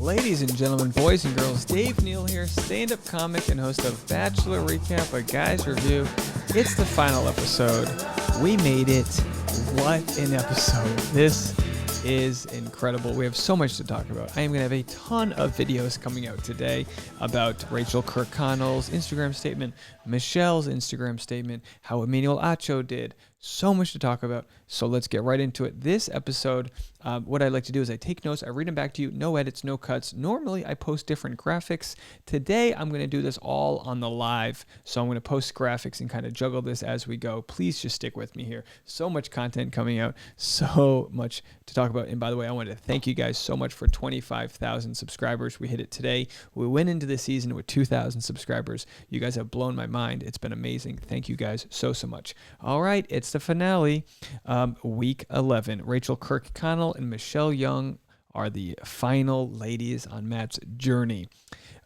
Ladies and gentlemen, boys and girls, Dave Neal here, stand-up comic and host of Bachelor Recap, a Guy's Review. It's the final episode. We made it. What an episode. This is incredible. We have so much to talk about. I am going to have a ton of videos coming out today about Rachael Kirkconnell's Instagram statement, Michelle's Instagram statement, how Emmanuel Acho did. So much to talk about, so let's get right into it. This episode, what I like to do is I take notes, I read them back to you, no edits, no cuts. Normally, I post different graphics. Today, I'm going to do this all on the live, so I'm going to post graphics and kind of juggle this as we go. Please just stick with me here. So much content coming out, so much to talk about. And by the way, I wanted to thank you guys so much for 25,000 subscribers. We hit it today. We went into the season with 2,000 subscribers. You guys have blown my mind. It's been amazing. Thank you guys so much. All right, it's the finale, week 11. Rachael Kirkconnell and Michelle Young are the final ladies on Matt's journey.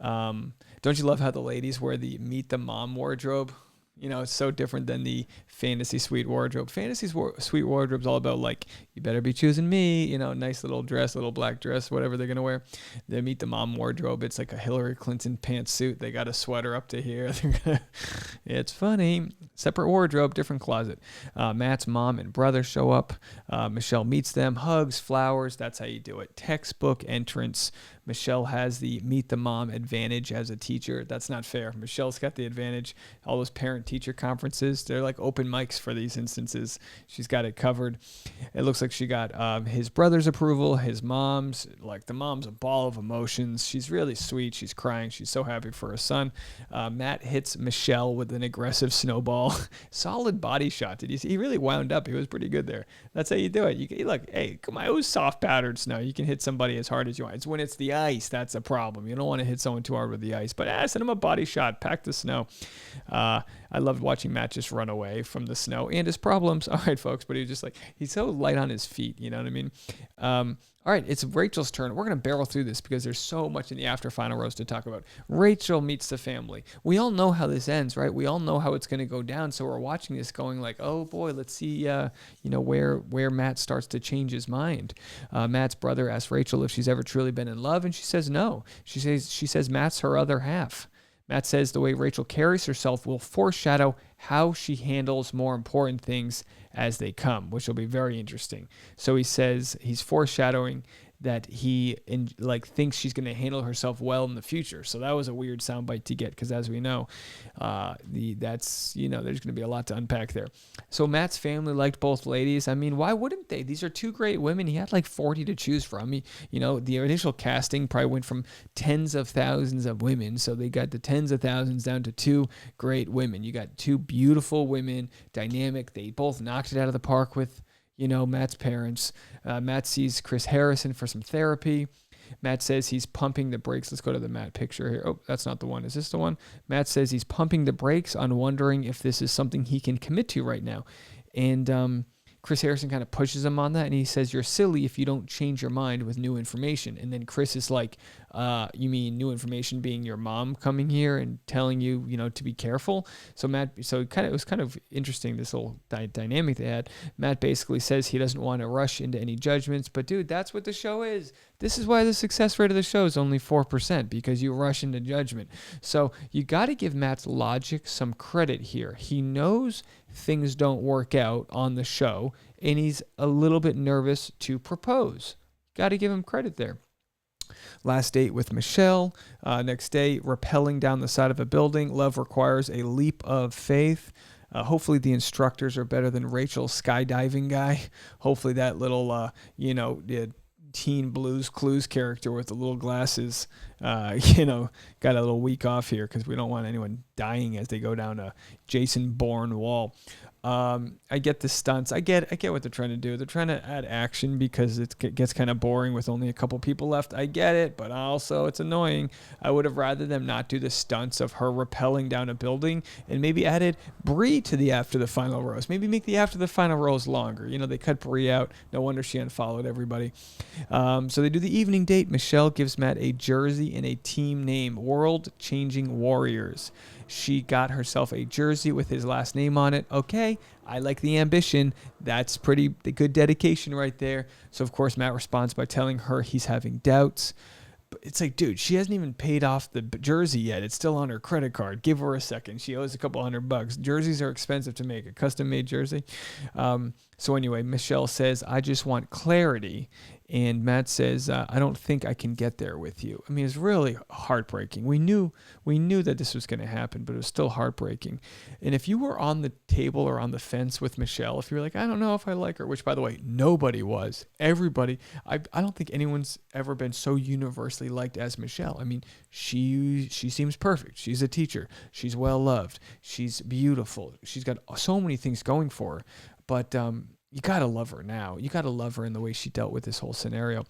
Don't you love how the ladies wear the Meet the Mom wardrobe? You know, it's so different than the fantasy suite wardrobe. Fantasy suite wardrobe's all about, like, you better be choosing me, you know, nice little dress, little black dress, whatever they're going to wear. The Meet the Mom wardrobe, it's like a Hillary Clinton pantsuit. They got a sweater up to here. It's funny. Separate wardrobe, different closet. Matt's mom and brother show up. Michelle meets them, hugs, flowers. That's how you do it. Textbook entrance. Michelle has the Meet the Mom advantage as a teacher. That's not fair. Michelle's got the advantage. All those parent-teacher conferences, they're like open mics for these instances. She's got it covered. It looks like she got his brother's approval, his mom's. Like, the mom's a ball of emotions. She's really sweet. She's crying. She's so happy for her son. Matt hits Michelle with an aggressive snowball. Solid body shot. Did you see? He really wound up. He was pretty good there. That's how you do it. You look, hey, come on, it was soft powdered snow. You can hit somebody as hard as you want. It's when it's the ice that's a problem. You don't want to hit someone too hard with the ice. But send him a body shot. Pack the snow. I loved watching Matt just run away from the snow and his problems. All right, folks. But he was just like, he's so light on his feet. You know what I mean? All right, it's Rachel's turn. We're going to barrel through this because there's so much in the after final rose to talk about. Rachael meets the family. We all know how this ends, right? We all know how it's going to go down. So we're watching this going like, oh boy, let's see, where Matt starts to change his mind. Matt's brother asks Rachael if she's ever truly been in love, and she says no. She says Matt's her other half. Matt says the way Rachael carries herself will foreshadow how she handles more important things as they come, which will be very interesting. So he says he's foreshadowing that he thinks she's going to handle herself well in the future. So that was a weird soundbite to get because, as we know, there's going to be a lot to unpack there. So Matt's family liked both ladies. I mean, why wouldn't they? These are two great women. He had like 40 to choose from. The initial casting probably went from tens of thousands of women. So they got the tens of thousands down to two great women. You got two beautiful women, dynamic. They both knocked it out of the park with Matt's parents. Matt sees Chris Harrison for some therapy. Matt says he's pumping the brakes. Let's go to the Matt picture here. Oh, that's not the one. Is this the one? Matt says he's pumping the brakes on wondering if this is something he can commit to right now. And Chris Harrison kind of pushes him on that, and he says, you're silly if you don't change your mind with new information. And then Chris is like, you mean new information being your mom coming here and telling you, to be careful? So it was kind of interesting, this little dynamic they had. Matt basically says he doesn't want to rush into any judgments, but dude, that's what the show is. This is why the success rate of the show is only 4%, because you rush into judgment. So you got to give Matt's logic some credit here. He knows things don't work out on the show, and he's a little bit nervous to propose. Got to give him credit there. Last date with Michelle. Next day, rappelling down the side of a building. Love requires a leap of faith. Hopefully the instructors are better than Rachel's skydiving guy. Hopefully that little, Teen Blues Clues character with the little glasses, got a little week off here because we don't want anyone dying as they go down a Jason Bourne wall. I get the stunts. I get what they're trying to do. They're trying to add action because it gets kind of boring with only a couple people left. I get it, but also it's annoying. I would have rather them not do the stunts of her rappelling down a building and maybe added Brie to the after the final rose. Maybe make the after the final rose longer. They cut Brie out. No wonder she unfollowed everybody. So they do the evening date. Michelle gives Matt a jersey and a team name, World Changing Warriors. She got herself a jersey with his last name on it. Okay, I like the ambition. That's the good dedication right there. So, of course, Matt responds by telling her he's having doubts. it's like, dude, she hasn't even paid off the jersey yet. It's still on her credit card. Give her a second. She owes a couple $100. Jerseys are expensive to make, a custom-made jersey. So anyway, Michelle says, I just want clarity. And Matt says, I don't think I can get there with you. I mean, it's really heartbreaking. We knew that this was going to happen, but it was still heartbreaking. And if you were on the table or on the fence with Michelle, if you're like, I don't know if I like her, which, by the way, nobody was. Everybody, I don't think anyone's ever been so universally liked as Michelle. I mean, she seems perfect. She's a teacher. She's well-loved. She's beautiful. She's got so many things going for her. But you got to love her now. You got to love her in the way she dealt with this whole scenario.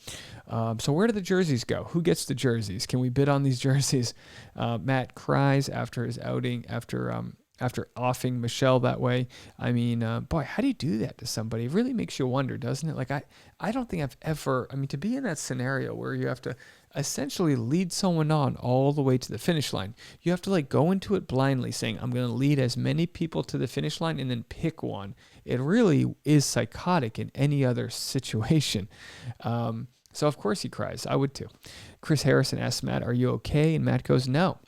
So where do the jerseys go? Who gets the jerseys? Can we bid on these jerseys? Matt cries after his outing, after offing Michelle that way. I mean, boy, how do you do that to somebody? It really makes you wonder, doesn't it? Like, I don't think I've ever, to be in that scenario where you have to essentially lead someone on all the way to the finish line. You have to like go into it blindly saying, I'm going to lead as many people to the finish line and then pick one. It really is psychotic in any other situation. So of course he cries. I would too. Chris Harrison asks Matt, are you okay? And Matt goes, no.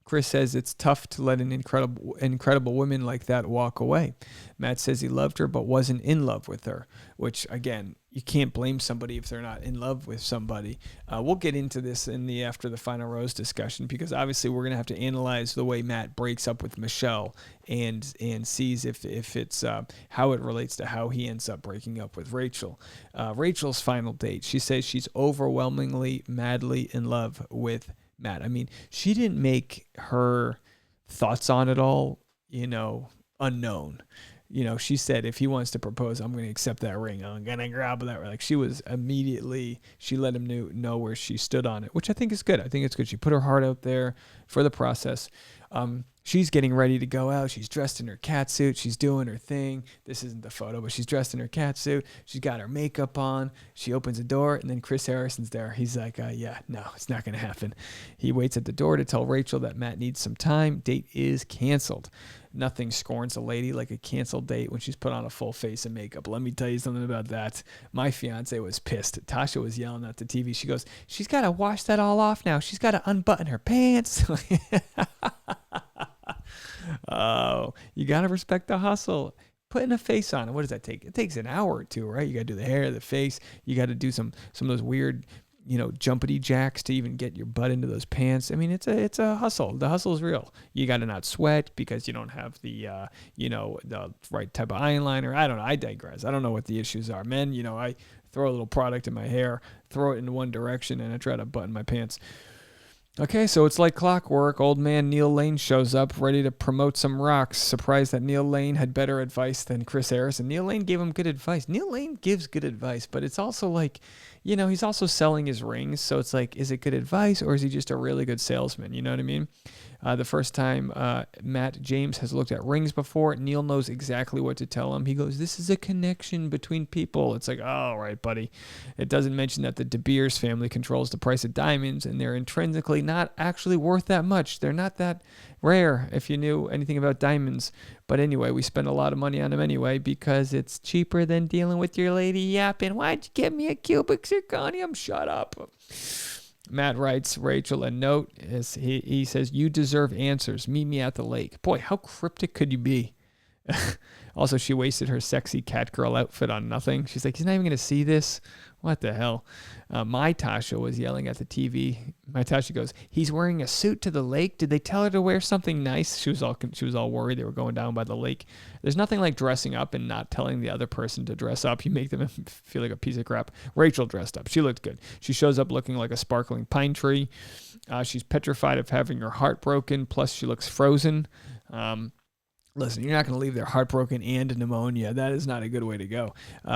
Chris says it's tough to let an incredible woman like that walk away. Matt says he loved her but wasn't in love with her, which, again, you can't blame somebody if they're not in love with somebody. We'll get into this in the After the Final Rose discussion, because obviously we're going to have to analyze the way Matt breaks up with Michelle and sees if it's how it relates to how he ends up breaking up with Rachael. Rachel's final date, she says she's overwhelmingly, madly in love with Matt. I mean, she didn't make her thoughts on it all, unknown. She said, if he wants to propose, I'm going to accept that ring. I'm going to grab that ring. Like, she let him know where she stood on it, which I think is good. I think it's good. She put her heart out there for the process. She's getting ready to go out. She's dressed in her cat suit. She's doing her thing. This isn't the photo, but she's dressed in her cat suit. She's got her makeup on. She opens the door, and then Chris Harrison's there. He's like, yeah, no, it's not going to happen. He waits at the door to tell Rachael that Matt needs some time. Date is canceled. Nothing scorns a lady like a canceled date when she's put on a full face of makeup. Let me tell you something about that. My fiance was pissed. Tasha was yelling at the TV. She goes, she's got to wash that all off now. She's got to unbutton her pants. Oh, you got to respect the hustle. Putting a face on it. What does that take? It takes an hour or two, right? You got to do the hair, the face. You got to do some of those weird, jumpity jacks to even get your butt into those pants. I mean, it's a hustle. The hustle is real. You got to not sweat because you don't have the right type of eyeliner. I don't know. I digress. I don't know what the issues are. Men, I throw a little product in my hair, throw it in one direction, and I try to button my pants. Okay, so it's like clockwork. Old man Neal Lane shows up, ready to promote some rocks. Surprised that Neal Lane had better advice than Chris Harrison. Neal Lane gave him good advice. Neal Lane gives good advice, but it's also like, he's also selling his rings. So it's like, is it good advice or is he just a really good salesman? You know what I mean? The first time Matt James has looked at rings before, Neal knows exactly what to tell him. He goes, this is a connection between people. It's like, oh, all right, buddy. It doesn't mention that the De Beers family controls the price of diamonds, and they're intrinsically not actually worth that much. They're not that rare if you knew anything about diamonds. But anyway, we spend a lot of money on them anyway because it's cheaper than dealing with your lady yapping. Why'd you get me a cubic zirconium? Shut up. Matt writes Rachael a note. As he says, you deserve answers. Meet me at the lake. Boy, how cryptic could you be? Also, she wasted her sexy cat girl outfit on nothing. She's like, he's not even going to see this. What the hell? My Tasha was yelling at the TV. My Tasha goes, he's wearing a suit to the lake. Did they tell her to wear something nice? She was all worried. They were going down by the lake. There's nothing like dressing up and not telling the other person to dress up. You make them feel like a piece of crap. Rachael dressed up. She looked good. She shows up looking like a sparkling pine tree. She's petrified of having her heart broken. Plus, she looks frozen. Listen, you're not going to leave there heartbroken and pneumonia. That is not a good way to go.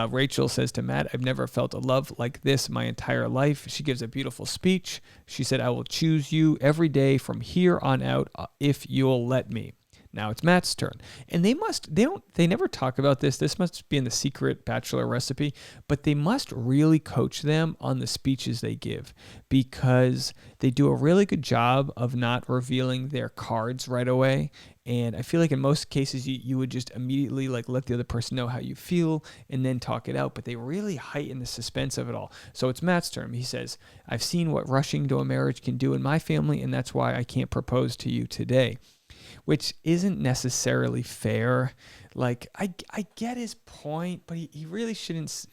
Rachael says to Matt, I've never felt a love like this my entire life. She gives a beautiful speech. She said, I will choose you every day from here on out if you'll let me. Now it's Matt's turn. And they never talk about this. This must be in the secret Bachelor recipe, but they must really coach them on the speeches they give, because they do a really good job of not revealing their cards right away. And I feel like in most cases, you would just immediately like let the other person know how you feel and then talk it out. But they really heighten the suspense of it all. So it's Matt's turn. He says, I've seen what rushing to a marriage can do in my family, and that's why I can't propose to you today. Which isn't necessarily fair. Like, I get his point, but he really shouldn't,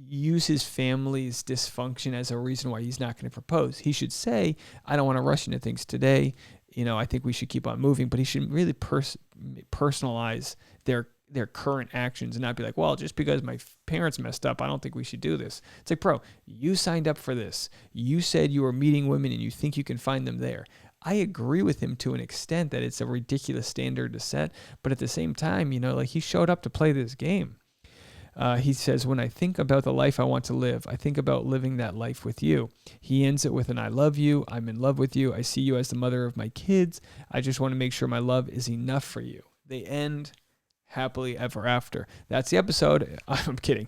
use his family's dysfunction as a reason why he's not going to propose. He should say, I don't want to rush into things today. I think we should keep on moving, but he shouldn't really personalize their current actions and not be like, well, just because my parents messed up, I don't think we should do this. It's like, bro, you signed up for this. You said you were meeting women and you think you can find them there. I agree with him to an extent that it's a ridiculous standard to set, but at the same time, he showed up to play this game. He says, when I think about the life I want to live, I think about living that life with you. He ends it with an I love you. I'm in love with you. I see you as the mother of my kids. I just want to make sure my love is enough for you. They end happily ever after. That's the episode. I'm kidding.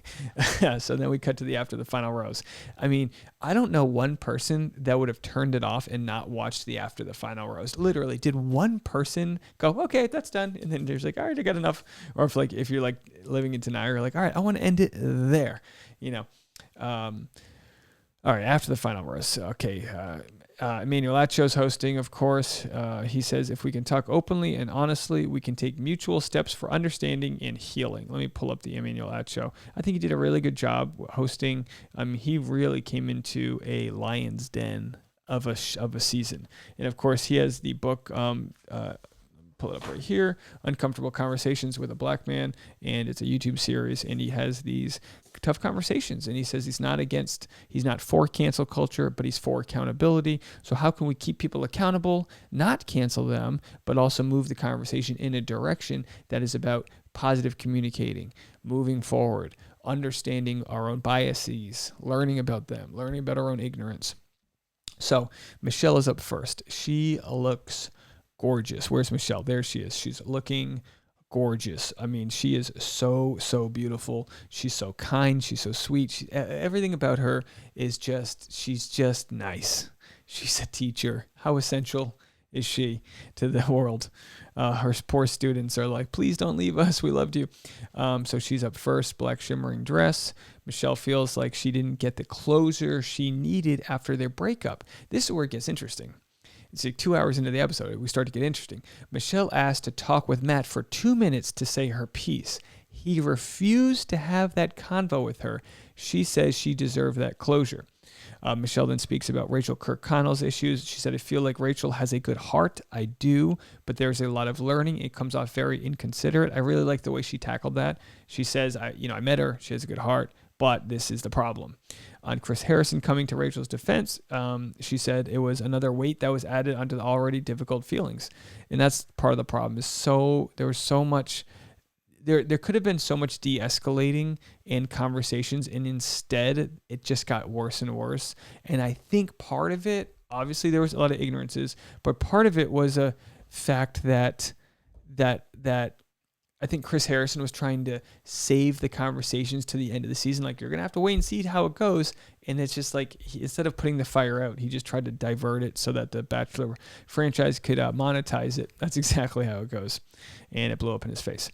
So then we cut to after the final rose. I mean, I don't know one person that would have turned it off and not watched the after the final rose. Literally, did one person go, okay, that's done? And then there's like, all right, I got enough. Or if you're like living in denial, you're like, all right, I want to end it there. All right, after the final rose. Okay. Emmanuel Acho's hosting, of course. He says, if we can talk openly and honestly, we can take mutual steps for understanding and healing. Let me pull up the Emmanuel Acho. I think he did a really good job hosting. He really came into a lion's den of a season. And of course, he has the book, pull it up right here, Uncomfortable Conversations with a Black Man, and it's a YouTube series, and he has these tough conversations, and he says he's not for cancel culture, but he's for accountability. So how can we keep people accountable, not cancel them, but also move the conversation in a direction that is about positive communicating, moving forward, understanding our own biases, learning about them, learning about our own ignorance. So Michelle is up first. She looks gorgeous. Where's Michelle? There she is. She's looking gorgeous. I mean, she is so beautiful. She's so kind. She's so sweet. Everything about her is she's just nice. She's a teacher. How essential is she to the world? Her poor students are like, please don't leave us. We loved you. So she's up first, black shimmering dress. Michelle feels like she didn't get the closure she needed after their breakup. This is where it gets interesting. It's like 2 hours into the episode, we start to get interesting. Michelle asked to talk with Matt for 2 minutes to say her piece. He refused to have that convo with her. She says she deserved that closure. Michelle then speaks about Rachael Kirkconnell's issues. She said, I feel like Rachael has a good heart. I do, but there's a lot of learning. It comes off very inconsiderate. I really like the way she tackled that. She says, I met her. She has a good heart, but this is the problem. On Chris Harrison coming to Rachel's defense, she said it was another weight that was added onto the already difficult feelings. And that's part of the problem. There was so much, there could have been so much de-escalating in conversations, and instead it just got worse and worse. And I think part of it, obviously there was a lot of ignorances, but part of it was a fact that I think Chris Harrison was trying to save the conversations to the end of the season. Like, you're going to have to wait and see how it goes. And it's just like, instead of putting the fire out, he just tried to divert it so that the Bachelor franchise could monetize it. That's exactly how it goes. And it blew up in his face.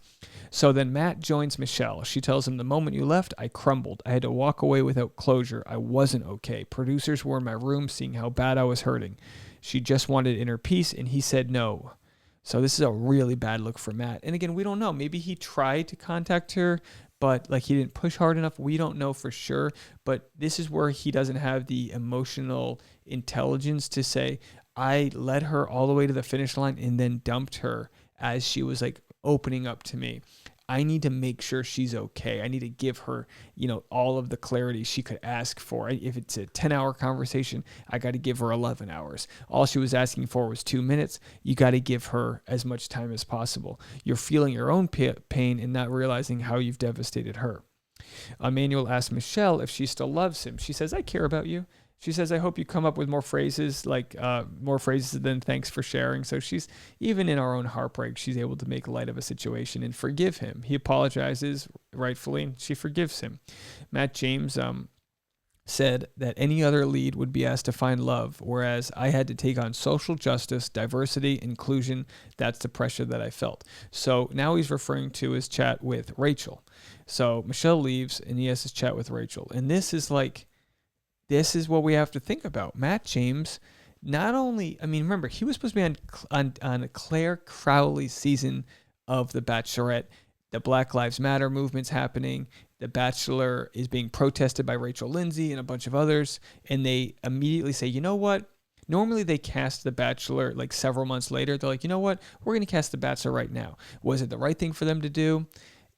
So then Matt joins Michelle. She tells him, the moment you left, I crumbled. I had to walk away without closure. I wasn't okay. Producers were in my room seeing how bad I was hurting. She just wanted inner peace, and he said no. So this is a really bad look for Matt. And again, we don't know. Maybe he tried to contact her, but he didn't push hard enough. We don't know for sure. But this is where he doesn't have the emotional intelligence to say, I led her all the way to the finish line and then dumped her as she was opening up to me. I need to make sure she's okay. I need to give her, all of the clarity she could ask for. If it's a 10-hour conversation, I got to give her 11 hours. All she was asking for was 2 minutes. You got to give her as much time as possible. You're feeling your own pain and not realizing how you've devastated her. Emmanuel asked Michelle if she still loves him. She says, I care about you. She says, I hope you come up with more phrases, more phrases than thanks for sharing. So she's, even in our own heartbreak, she's able to make light of a situation and forgive him. He apologizes rightfully, and she forgives him. Matt James said that any other lead would be asked to find love, whereas I had to take on social justice, diversity, inclusion. That's the pressure that I felt. So now he's referring to his chat with Rachael. So Michelle leaves, and he has his chat with Rachael. And this is what we have to think about. Matt James, not only, remember, he was supposed to be on Claire Crowley's season of The Bachelorette. The Black Lives Matter movement's happening. The Bachelor is being protested by Rachel Lindsay and a bunch of others. And they immediately say, you know what? Normally they cast The Bachelor like several months later. They're like, you know what? We're going to cast The Bachelor right now. Was it the right thing for them to do?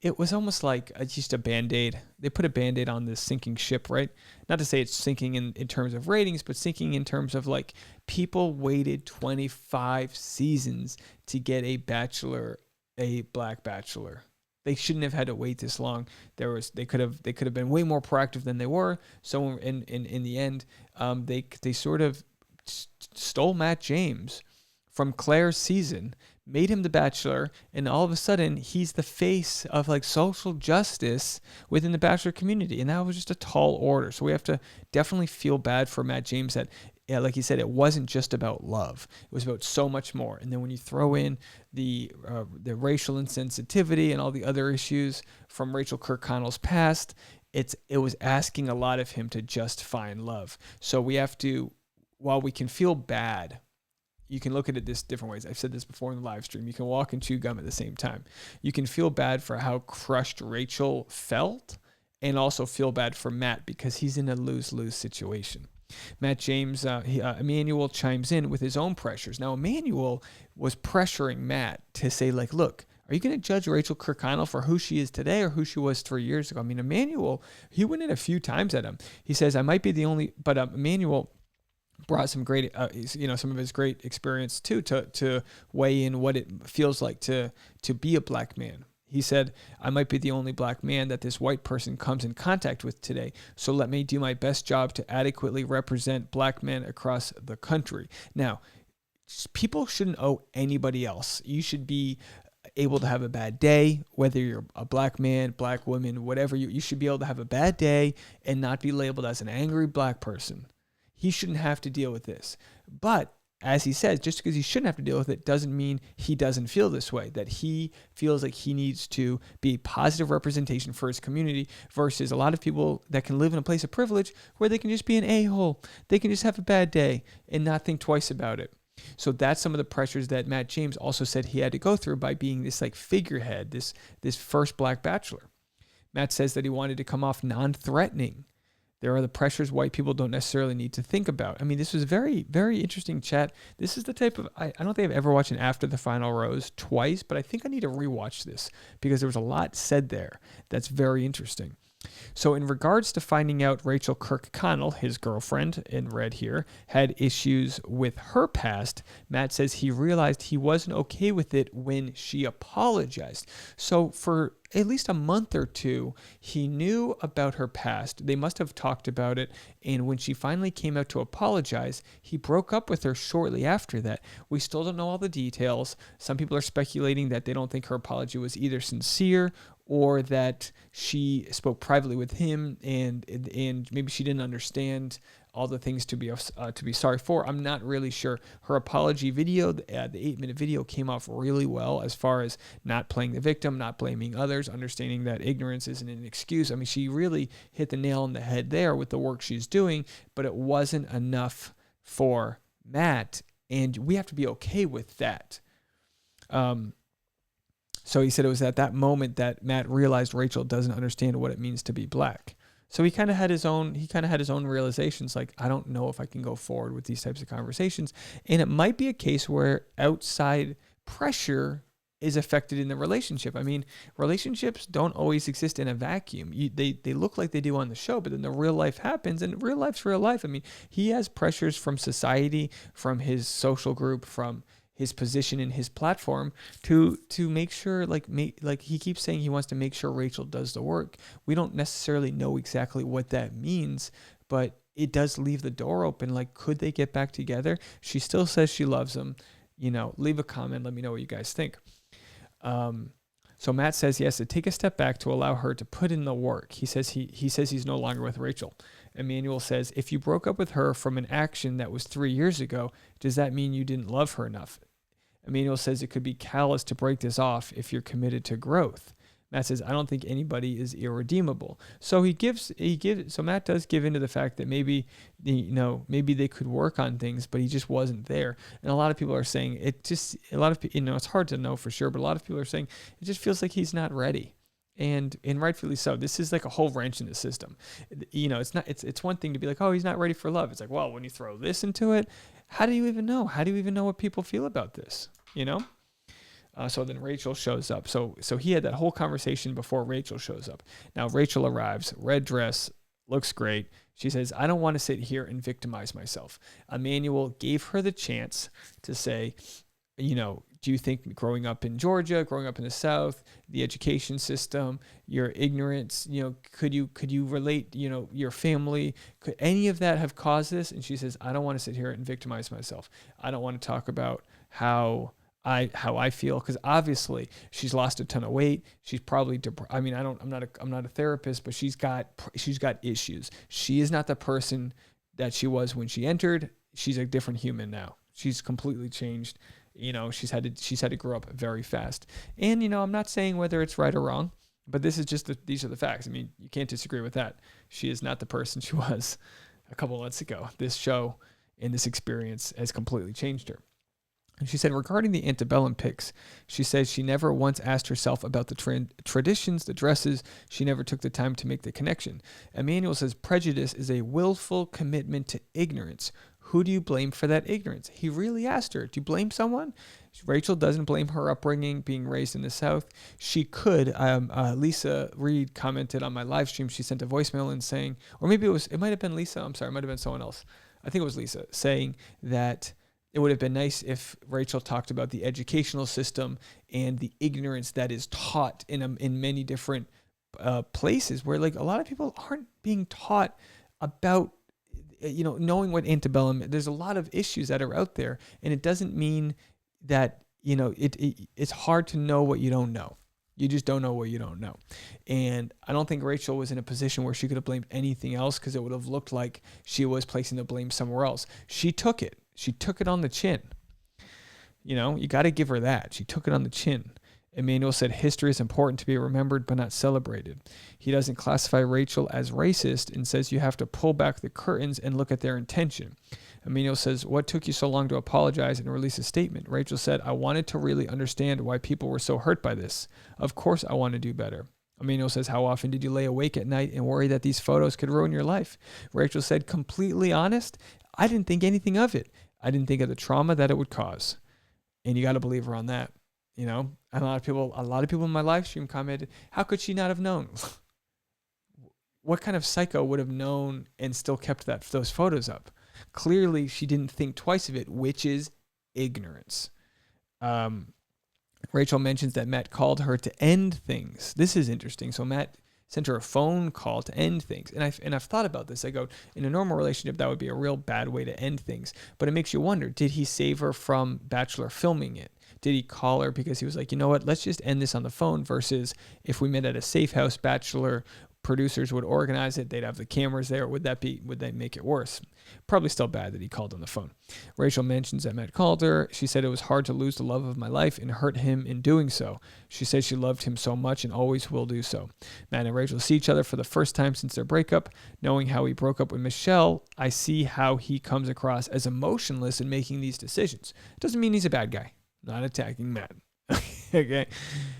It was almost like just a Band-Aid. They put a Band-Aid on this sinking ship, right? Not to say it's sinking in terms of ratings, but sinking in terms of like people waited 25 seasons to get a Black Bachelor. They shouldn't have had to wait this long. They could have been way more proactive than they were. So in the end, they sort of stole Matt James from Claire's season, made him the Bachelor, and all of a sudden he's the face of like social justice within the Bachelor community, and that was just a tall order. So we have to definitely feel bad for Matt James that, like he said, it wasn't just about love; it was about so much more. And then when you throw in the racial insensitivity and all the other issues from Rachael Kirkconnell's past, it was asking a lot of him to just find love. So we have to, while we can feel bad. You can look at it this different ways. I've said this before in the live stream. You can walk and chew gum at the same time. You can feel bad for how crushed Rachael felt and also feel bad for Matt because he's in a lose-lose situation. Matt James, Emmanuel chimes in with his own pressures. Now, Emmanuel was pressuring Matt to say, like, look, are you going to judge Rachael Kirkconnell for who she is today or who she was 3 years ago? Emmanuel, he went in a few times at him. He says, I might be the only, but Emmanuel brought some great, some of his great experience too, to weigh in what it feels like to be a black man. He said, I might be the only black man that this white person comes in contact with today. So let me do my best job to adequately represent black men across the country. Now, people shouldn't owe anybody else. You should be able to have a bad day, whether you're a black man, black woman, whatever, you should be able to have a bad day and not be labeled as an angry black person. He shouldn't have to deal with this. But as he says, just because he shouldn't have to deal with it doesn't mean he doesn't feel this way, that he feels like he needs to be a positive representation for his community versus a lot of people that can live in a place of privilege where they can just be an a-hole. They can just have a bad day and not think twice about it. So that's some of the pressures that Matt James also said he had to go through by being this like figurehead, this first black bachelor. Matt says that he wanted to come off non-threatening. There are the pressures white people don't necessarily need to think about. This was very, very interesting chat. This is the type of, I don't think I've ever watched an After the Final Rose twice, but I think I need to rewatch this because there was a lot said there that's very interesting. So in regards to finding out Rachael Kirkconnell, his girlfriend in red here, had issues with her past, Matt says he realized he wasn't okay with it when she apologized. So for at least a month or two, he knew about her past. They must have talked about it. And when she finally came out to apologize, he broke up with her shortly after that. We still don't know all the details. Some people are speculating that they don't think her apology was either sincere or that she spoke privately with him and maybe she didn't understand all the things to be sorry for. I'm not really sure. Her apology video, the 8-minute video, came off really well as far as not playing the victim, not blaming others, understanding that ignorance isn't an excuse. She really hit the nail on the head there with the work she's doing, but it wasn't enough for Matt, and we have to be okay with that. So he said it was at that moment that Matt realized Rachael doesn't understand what it means to be black. So he kind of had his own realizations, like, I don't know if I can go forward with these types of conversations. And it might be a case where outside pressure is affected in the relationship. Relationships don't always exist in a vacuum. They look like they do on the show, but then the real life happens, and real life's real life. He has pressures from society, from his social group, from his position in his platform to make sure, like he keeps saying he wants to make sure Rachael does the work. We don't necessarily know exactly what that means, but it does leave the door open. Like, could they get back together? She still says she loves him. Leave a comment. Let me know what you guys think. So Matt says he has to take a step back to allow her to put in the work. He says he's no longer with Rachael. Emmanuel says, if you broke up with her from an action that was 3 years ago, does that mean you didn't love her enough? Emmanuel says it could be callous to break this off if you're committed to growth. Matt says, I don't think anybody is irredeemable. So so Matt does give into the fact that maybe they could work on things, but he just wasn't there. And a lot of people are saying it's hard to know for sure, but a lot of people are saying it just feels like he's not ready. And rightfully so. This is like a whole wrench in the system. It's one thing to be like, oh, he's not ready for love. It's like, well, when you throw this into it, how do you even know? How do you even know what people feel about this? So then Rachael shows up. So he had that whole conversation before Rachael shows up. Now Rachael arrives, red dress, looks great. She says, I don't want to sit here and victimize myself. Emmanuel gave her the chance to say, do you think growing up in Georgia, growing up in the South, the education system, your ignorance, could you relate, your family, could any of that have caused this? And she says, I don't want to sit here and victimize myself. I don't want to talk about how I feel, because obviously she's lost a ton of weight. She's probably I'm not a therapist, but she's got issues. She is not the person that she was when she entered. She's a different human now. She's completely changed. She's had to grow up very fast. And I'm not saying whether it's right or wrong, but this is just these are the facts. I mean, you can't disagree with that. She is not the person she was a couple months ago. This show and this experience has completely changed her. And she said, regarding the antebellum pics, she says she never once asked herself about the traditions, the dresses. She never took the time to make the connection. Emmanuel says prejudice is a willful commitment to ignorance. Who do you blame for that ignorance? He really asked her, do you blame someone? Rachael doesn't blame her upbringing, being raised in the South. She could. Lisa Reed commented on my live stream. She sent a voicemail in saying, or maybe it might have been Lisa. I'm sorry, it might have been someone else. I think it was Lisa, saying that it would have been nice if Rachael talked about the educational system and the ignorance that is taught in many different places where, like, a lot of people aren't being taught about, knowing what antebellum. There's a lot of issues that are out there, and it doesn't mean that, it's hard to know what you don't know. You just don't know what you don't know. And I don't think Rachael was in a position where she could have blamed anything else, because it would have looked like she was placing the blame somewhere else. She took it. She took it on the chin. You got to give her that. She took it on the chin. Emmanuel said history is important to be remembered but not celebrated. He doesn't classify Rachael as racist and says you have to pull back the curtains and look at their intention. Emmanuel says, what took you so long to apologize and release a statement? Rachael said, I wanted to really understand why people were so hurt by this. Of course I want to do better. Emmanuel says, how often did you lay awake at night and worry that these photos could ruin your life? Rachael said, completely honest, I didn't think anything of it. I didn't think of the trauma that it would cause. And you got to believe her on that. And a lot of people in my live stream commented, how could she not have known? What kind of psycho would have known and still kept those photos up? Clearly, she didn't think twice of it, which is ignorance. Rachael mentions that Matt called her to end things. This is interesting. So Matt sent her a phone call to end things. And I've thought about this. I go, in a normal relationship, that would be a real bad way to end things. But it makes you wonder, did he save her from Bachelor filming it? Did he call her because he was like, you know what, let's just end this on the phone, versus if we met at a safe house, Bachelor producers would organize it, they'd have the cameras there. Would that make it worse? Probably still bad that he called on the phone. Rachael mentions that Matt called her. She said, it was hard to lose the love of my life and hurt him in doing so. She said she loved him so much and always will do so. Matt and Rachael see each other for the first time since their breakup. Knowing how he broke up with Michelle, I see how he comes across as emotionless in making these decisions. Doesn't mean he's a bad guy. Not attacking Matt. Okay.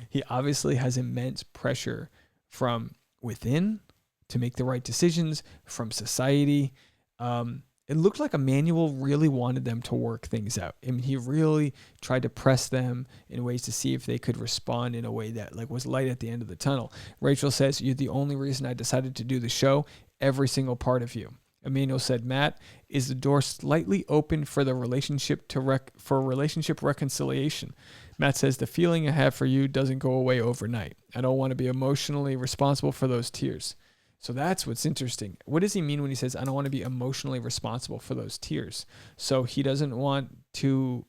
He obviously has immense pressure from within to make the right decisions, from society. It looked like Emmanuel really wanted them to work things out. I mean, he really tried to press them in ways to see if they could respond in a way that was light at the end of the tunnel. Rachael says, you're the only reason I decided to do the show, every single part of you. Emmanuel said, Matt, is the door slightly open for the relationship for relationship reconciliation? Matt says, the feeling I have for you doesn't go away overnight. I don't want to be emotionally responsible for those tears. So that's what's interesting. What does he mean when he says, I don't want to be emotionally responsible for those tears? So he doesn't want to,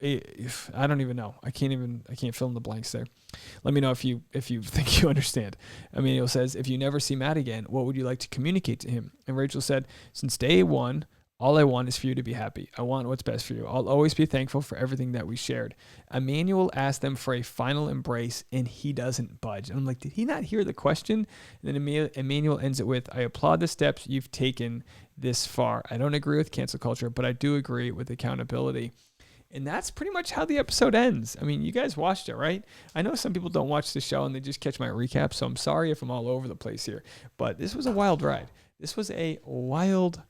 I don't even know. I can't fill in the blanks there. Let me know if you think you understand. Emmanuel says, if you never see Matt again, what would you like to communicate to him? And Rachael said, since day one, all I want is for you to be happy. I want what's best for you. I'll always be thankful for everything that we shared. Emmanuel asked them for a final embrace, and he doesn't budge. And I'm like, did he not hear the question? And then Emmanuel ends it with, I applaud the steps you've taken this far. I don't agree with cancel culture, but I do agree with accountability. And that's pretty much how the episode ends. I mean, you guys watched it, right? I know some people don't watch the show and they just catch my recap, so I'm sorry if I'm all over the place here. But this was a wild ride. This was a wild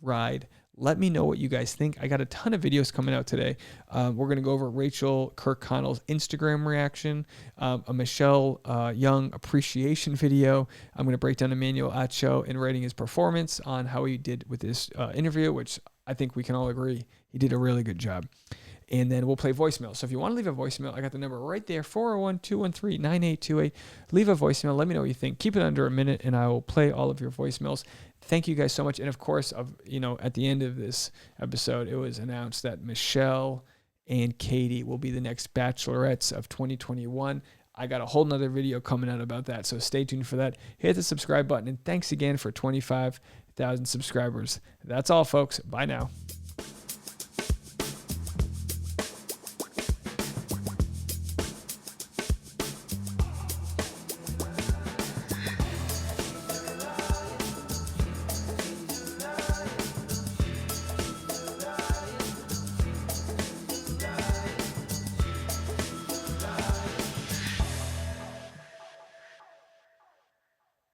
ride. Let me know what you guys think. I got a ton of videos coming out today. We're going to go over Rachael Kirkconnell's Instagram reaction, a Michelle Young appreciation video. I'm going to break down Emmanuel Acho and rating his performance on how he did with this interview, which I think we can all agree he did a really good job. And then we'll play voicemail. So if you want to leave a voicemail, I got the number right there, 401-213-9828. Leave a voicemail. Let me know what you think. Keep it under a minute, and I will play all of your voicemails. Thank you guys so much. And, of course, at the end of this episode, it was announced that Michelle and Katie will be the next Bachelorettes of 2021. I got a whole nother video coming out about that, so stay tuned for that. Hit the subscribe button, and thanks again for 25,000 subscribers. That's all, folks. Bye now.